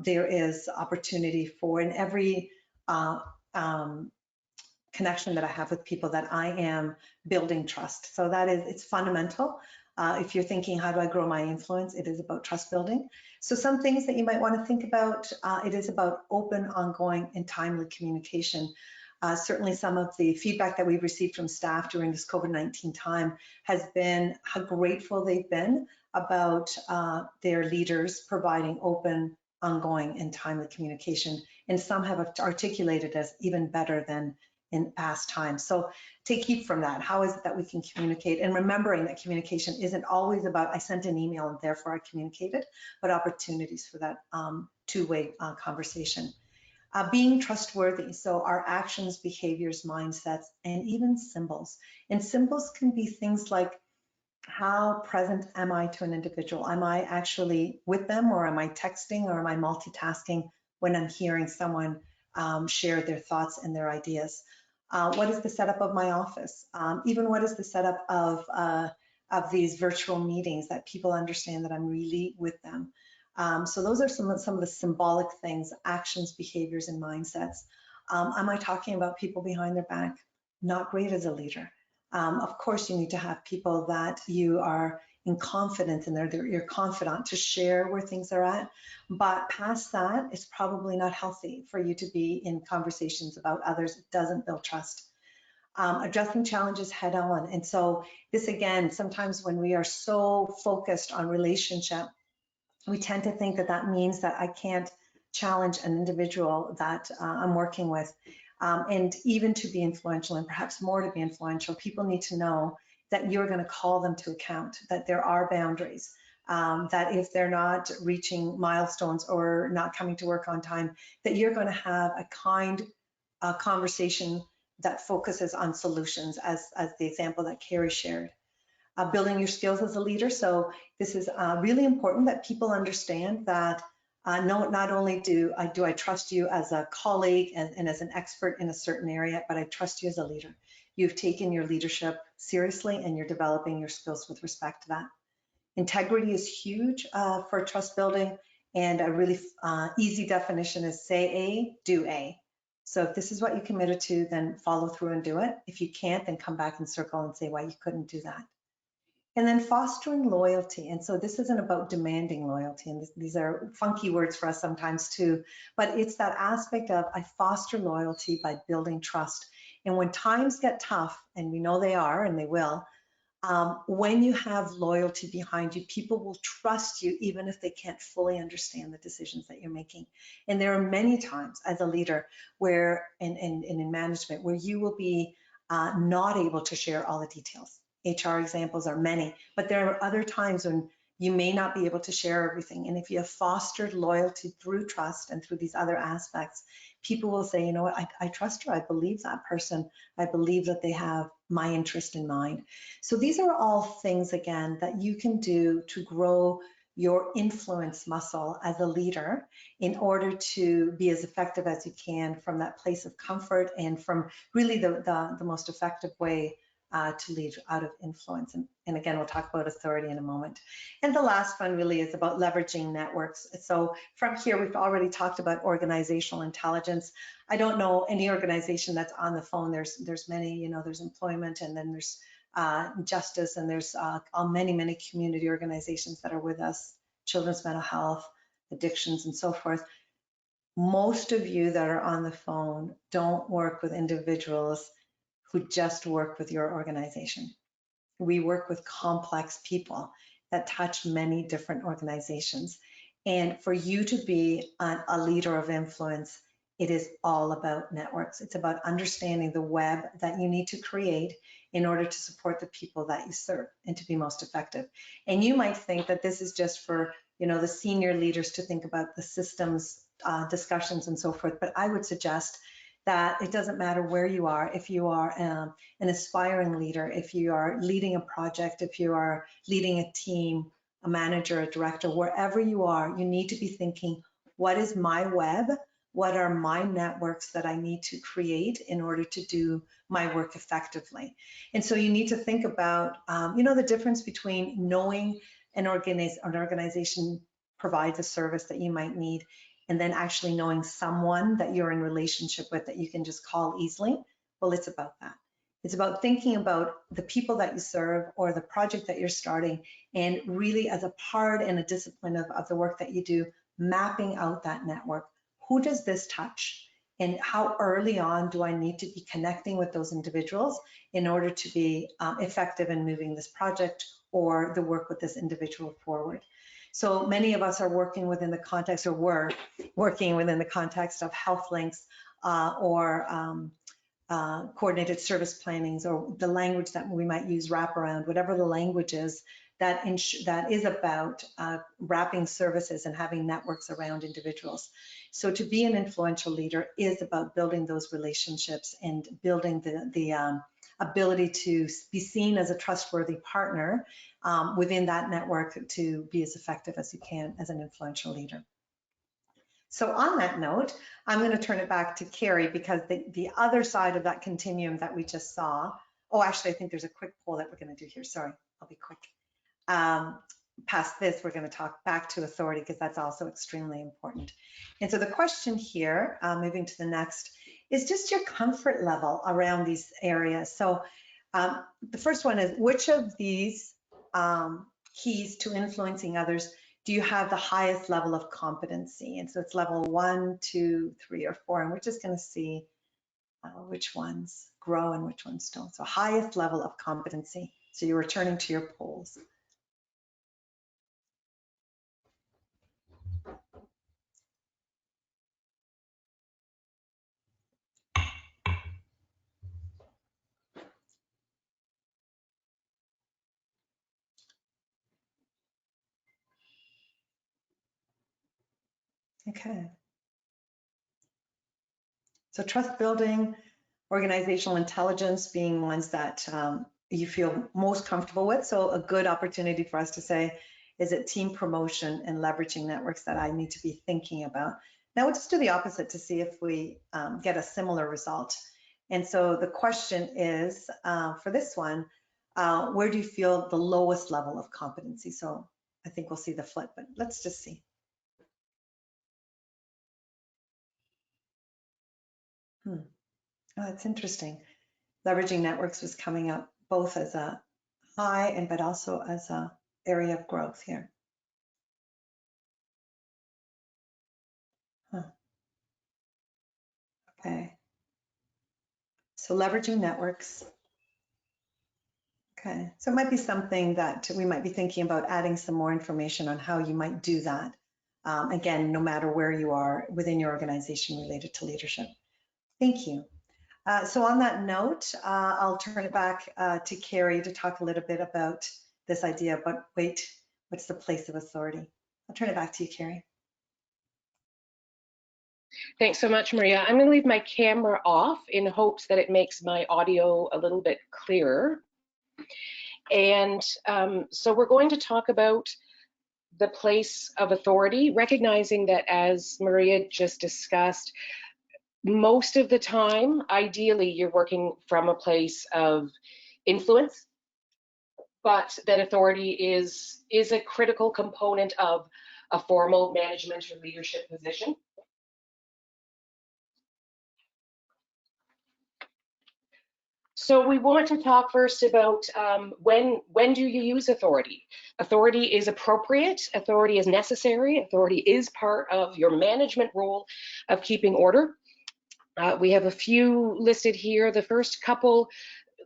there is opportunity for, in every connection that I have with people, that I am building trust? So that is, it's fundamental. If you're thinking, how do I grow my influence? It is about trust building. So some things that you might want to think about, it is about open, ongoing, and timely communication. Certainly some of the feedback that we've received from staff during this COVID-19 time has been how grateful they've been about their leaders providing open, ongoing, and timely communication. And some have articulated as even better than in past times. So take heed from that. How is it that we can communicate? And remembering that communication isn't always about, I sent an email and therefore I communicated, but opportunities for that two-way conversation. Being trustworthy, so our actions, behaviors, mindsets, and even symbols. And symbols can be things like, how present am I to an individual? Am I actually with them, or am I texting, or am I multitasking when I'm hearing someone share their thoughts and their ideas? What is the setup of my office? Even what is the setup of these virtual meetings, that people understand that I'm really with them? So those are some of the symbolic things: actions, behaviors, and mindsets. Am I talking about people behind their back? Not great as a leader. Of course, you need to have people that you are in confidence, and they're your confidant to share where things are at. But past that, it's probably not healthy for you to be in conversations about others. It doesn't build trust. Addressing challenges head on. And so this, again, sometimes when we are so focused on relationship, we tend to think that that means that I can't challenge an individual that I'm working with. And even to be influential, and perhaps more to be influential, people need to know that you're going to call them to account, that there are boundaries, that if they're not reaching milestones or not coming to work on time, that you're going to have a kind conversation that focuses on solutions, as the example that Carrie shared. Building your skills as a leader. So this is really important that people understand that not only do I trust you as a colleague and as an expert in a certain area, but I trust you as a leader. You've taken your leadership seriously and you're developing your skills with respect to that. Integrity is huge for trust building, and a really easy definition is say A, do A. So if this is what you committed to, then follow through and do it. If you can't, then come back and circle and say why you couldn't do that. And then fostering loyalty. And so this isn't about demanding loyalty. And these are funky words for us sometimes too, but it's that aspect of I foster loyalty by building trust. And when times get tough, and we know they are, and they will, when you have loyalty behind you, people will trust you even if they can't fully understand the decisions that you're making. And there are many times as a leader where, and in management, where you will be not able to share all the details. HR examples are many, but there are other times when you may not be able to share everything. And if you have fostered loyalty through trust and through these other aspects, people will say, you know what, I trust her, I believe that person, I believe that they have my interest in mind. So these are all things, again, that you can do to grow your influence muscle as a leader in order to be as effective as you can from that place of comfort and from really the most effective way to lead out of influence. And again, we'll talk about authority in a moment. And the last one really is about leveraging networks. So from here, we've already talked about organizational intelligence. I don't know any organization that's on the phone. There's many, you know, there's employment, and then there's justice, and there's many community organizations that are with us, children's mental health, addictions, and so forth. Most of you that are on the phone don't work with individuals who just work with your organization. We work with complex people that touch many different organizations. And for you to be a leader of influence, it is all about networks. It's about understanding the web that you need to create in order to support the people that you serve and to be most effective. And you might think that this is just for, you know, the senior leaders to think about the systems discussions and so forth, but I would suggest that it doesn't matter where you are. If you are an aspiring leader, if you are leading a project, if you are leading a team, a manager, a director, wherever you are, you need to be thinking, what is my web? What are my networks that I need to create in order to do my work effectively? And so you need to think about, you know, the difference between knowing an organization provides a service that you might need, and then actually knowing someone that you're in relationship with that you can just call easily. Well, it's about that. It's about thinking about the people that you serve or the project that you're starting, and really as a part and a discipline of the work that you do, mapping out that network. Who does this touch? And how early on do I need to be connecting with those individuals in order to be effective in moving this project or the work with this individual forward? So many of us are working within the context, or were working within the context of health links or coordinated service plannings, or the language that we might use, wraparound, whatever the language is, that is about wrapping services and having networks around individuals. So to be an influential leader is about building those relationships and building the ability to be seen as a trustworthy partner within that network to be as effective as you can as an influential leader. So on that note, I'm going to turn it back to Carrie, because the other side of that continuum that we just saw, oh, actually, I think there's a quick poll that we're going to do here. Sorry, I'll be quick. Past this, we're going to talk back to authority, because that's also extremely important. And so the question here, moving to the next, is just your comfort level around these areas. So the first one is, which of these keys to influencing others do you have the highest level of competency? And so it's level 1, 2, 3, or 4, and we're just going to see which ones grow and which ones don't. So highest level of competency. So you're returning to your polls. Okay. So trust building, organizational intelligence being ones that you feel most comfortable with. So a good opportunity for us to say, is it team promotion and leveraging networks that I need to be thinking about? Now we'll just do the opposite to see if we get a similar result. And so the question is, for this one, where do you feel the lowest level of competency? So I think we'll see the flip, but let's just see. Oh, that's interesting. Leveraging networks was coming up both as a high and but also as a area of growth here. Huh. Okay. So leveraging networks. Okay. So it might be something that we might be thinking about adding some more information on how you might do that. Again, no matter where you are within your organization related to leadership. Thank you. So on that note, I'll turn it back to Carrie to talk a little bit about this idea, but wait, what's the place of authority? I'll turn it back to you, Carrie. Thanks so much, Maria. I'm going to leave my camera off in hopes that it makes my audio a little bit clearer. And so we're going to talk about the place of authority, recognizing that, as Maria just discussed, most of the time, ideally, you're working from a place of influence, but that authority is a critical component of a formal management or leadership position. So we want to talk first about when do you use authority? Authority is appropriate, authority is necessary, authority is part of your management role of keeping order. We have a few listed here. The first couple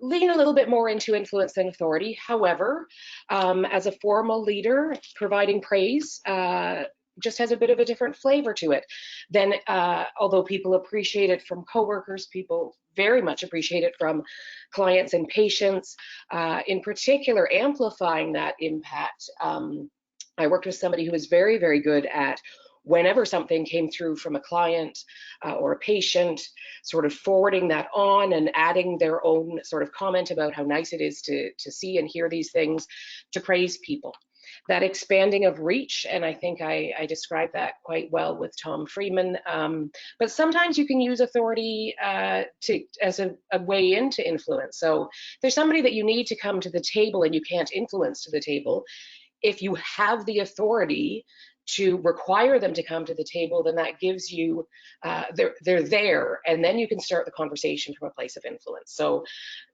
lean a little bit more into influence than authority. However, as a formal leader, providing praise just has a bit of a different flavor to it. Then, although people appreciate it from coworkers, people very much appreciate it from clients and patients. In particular, amplifying that impact. I worked with somebody who was very, very good at, whenever something came through from a client or a patient, sort of forwarding that on and adding their own sort of comment about how nice it is to see and hear these things, to praise people. That expanding of reach, and I think I described that quite well with Tom Freeman, but sometimes you can use authority as a way into influence. So if there's somebody that you need to come to the table and you can't influence to the table, if you have the authority to require them to come to the table, then that gives you, they're there, and then you can start the conversation from a place of influence. So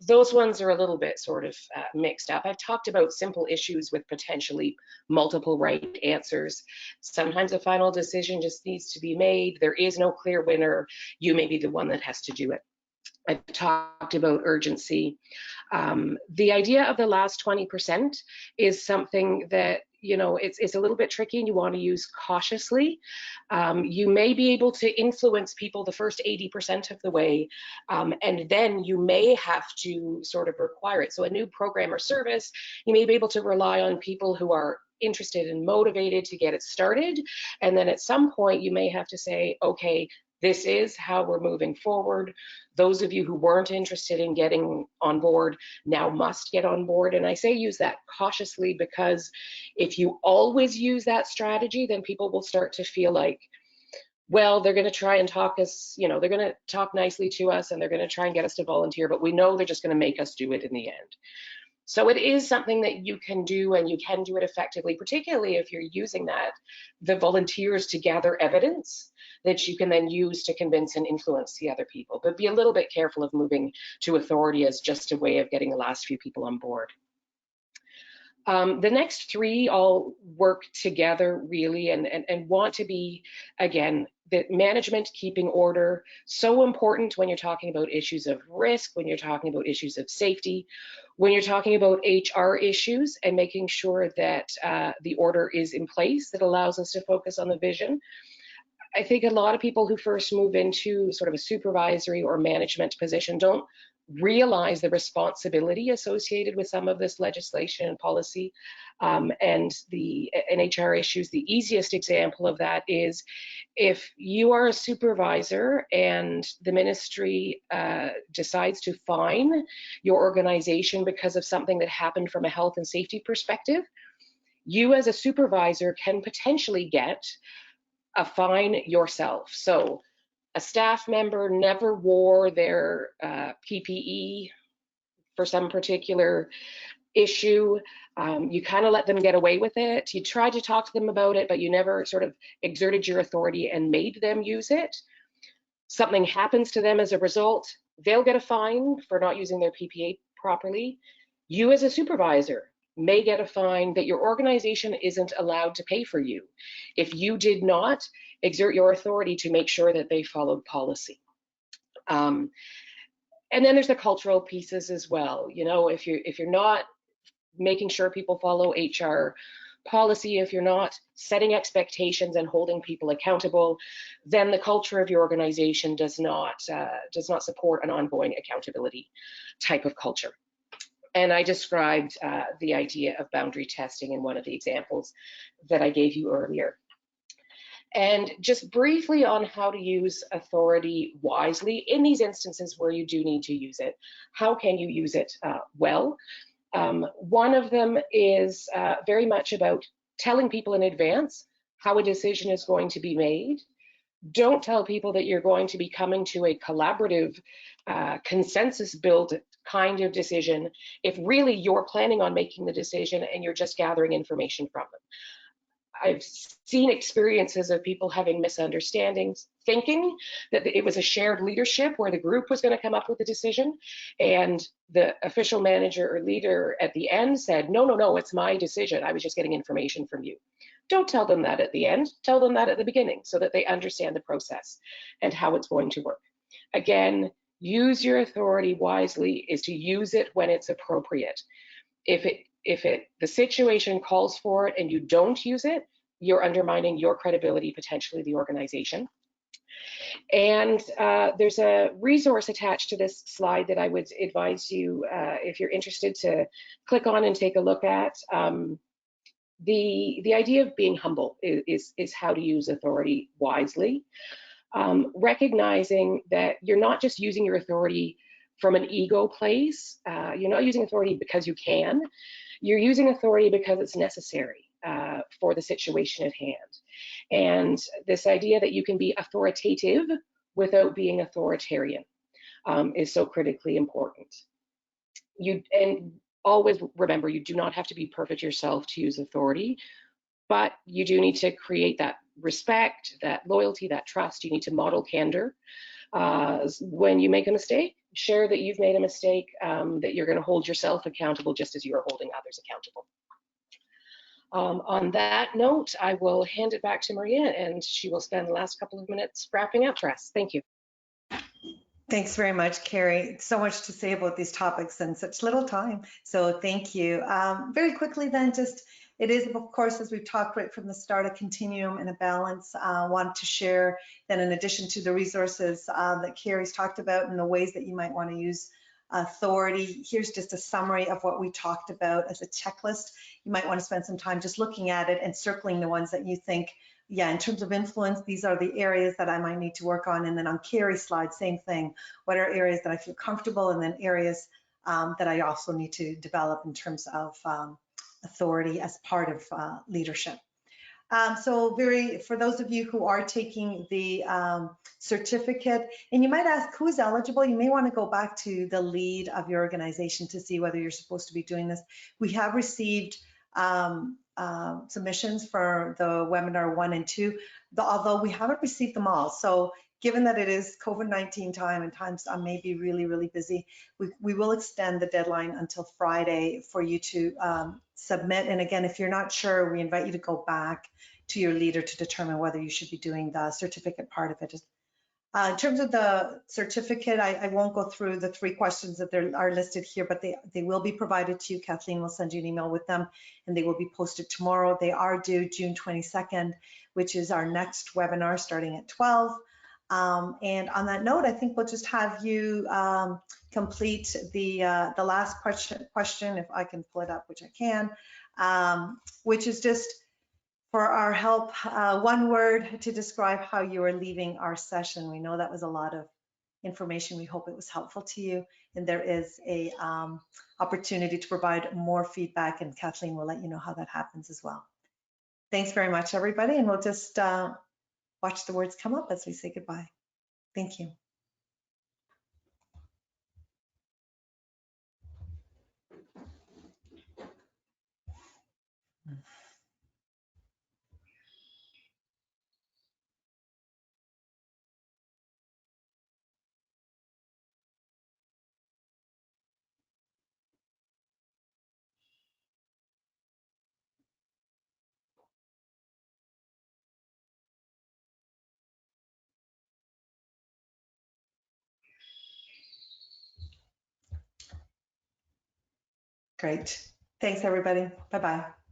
those ones are a little bit sort of mixed up. I've talked about simple issues with potentially multiple right answers. Sometimes a final decision just needs to be made. There is no clear winner. You may be the one that has to do it. I've talked about urgency. The idea of the last 20% is something that, you know, it's a little bit tricky and you want to use cautiously. You may be able to influence people the first 80% of the way, and then you may have to sort of require it. So a new program or service, you may be able to rely on people who are interested and motivated to get it started. And then at some point you may have to say, okay, this is how we're moving forward. Those of you who weren't interested in getting on board now must get on board. And I say use that cautiously, because if you always use that strategy, then people will start to feel like, well, they're going to try and talk us, you know, they're going to talk nicely to us and they're going to try and get us to volunteer, but we know they're just going to make us do it in the end. So it is something that you can do, and you can do it effectively, particularly if you're using the volunteers to gather evidence that you can then use to convince and influence the other people. But be a little bit careful of moving to authority as just a way of getting the last few people on board. The next three all work together really and want to be, again, that management, keeping order, so important when you're talking about issues of risk, when you're talking about issues of safety, when you're talking about HR issues, and making sure that the order is in place that allows us to focus on the vision. I think a lot of people who first move into sort of a supervisory or management position don't realize the responsibility associated with some of this legislation and policy and the HR issues. The easiest example of that is if you are a supervisor and the ministry decides to fine your organization because of something that happened from a health and safety perspective, you as a supervisor can potentially get a fine yourself. So a staff member never wore their PPE for some particular issue. You kind of let them get away with it. You tried to talk to them about it, but you never sort of exerted your authority and made them use it. Something happens to them as a result, they'll get a fine for not using their PPE properly. You as a supervisor may get a fine that your organization isn't allowed to pay for you if you did not exert your authority to make sure that they followed policy. And then there's the cultural pieces as well. You know, if you're not making sure people follow HR policy, if you're not setting expectations and holding people accountable, then the culture of your organization does not support an ongoing accountability type of culture. And I described the idea of boundary testing in one of the examples that I gave you earlier. And just briefly on how to use authority wisely in these instances where you do need to use it. How can you use it well? One of them is very much about telling people in advance how a decision is going to be made. Don't tell people that you're going to be coming to a collaborative, consensus-built kind of decision if really you're planning on making the decision and you're just gathering information from them. I've seen experiences of people having misunderstandings, thinking that it was a shared leadership where the group was going to come up with a decision, and the official manager or leader at the end said, no, it's my decision. I was just getting information from you. Don't tell them that at the end. Tell them that at the beginning so that they understand the process and how it's going to work. Again, use your authority wisely is to use it when it's appropriate. If the situation calls for it and you don't use it, you're undermining your credibility, potentially the organization. And there's a resource attached to this slide that I would advise you, if you're interested, to click on and take a look at. The idea of being humble is how to use authority wisely. Recognizing that you're not just using your authority from an ego place. You're not using authority because you can. You're using authority because it's necessary for the situation at hand. And this idea that you can be authoritative without being authoritarian is so critically important. And always remember, you do not have to be perfect yourself to use authority, but you do need to create that respect, that loyalty, that trust. You need to model candor. When you make a mistake, share that you've made a mistake, that you're going to hold yourself accountable just as you are holding others accountable. On that note, I will hand it back to Maria, and she will spend the last couple of minutes wrapping up for us. Thank you. Thanks very much, Carrie. So much to say about these topics in such little time. So thank you. Very quickly then, it is, of course, as we've talked right from the start, a continuum and a balance. I want to share that in addition to the resources that Carrie's talked about and the ways that you might want to use authority, here's just a summary of what we talked about as a checklist. You might want to spend some time just looking at it and circling the ones that you think, yeah, in terms of influence, these are the areas that I might need to work on. And then on Carrie's slide, same thing. What are areas that I feel comfortable, and then areas that I also need to develop in terms of authority as part of leadership. So for those of you who are taking the certificate, and you might ask who's eligible, you may want to go back to the lead of your organization to see whether you're supposed to be doing this. We have received submissions for the webinar 1 and 2, although we haven't received them all. So given that it is COVID-19 time and times may be really, really busy, we will extend the deadline until Friday for you to submit. And again, if you're not sure, we invite you to go back to your leader to determine whether you should be doing the certificate part of it. In terms of the certificate, I won't go through the 3 questions that are listed here, but they will be provided to you. Kathleen will send you an email with them, and they will be posted tomorrow. They are due June 22nd, which is our next webinar starting at 12. And on that note, I think we'll just have you complete the last question, if I can pull it up, which I can, which is just for our help, 1 word to describe how you are leaving our session. We know that was a lot of information. We hope it was helpful to you. And there is a opportunity to provide more feedback, and Kathleen will let you know how that happens as well. Thanks very much, everybody. And we'll just watch the words come up as we say goodbye. Thank you. Great. Thanks, everybody. Bye-bye.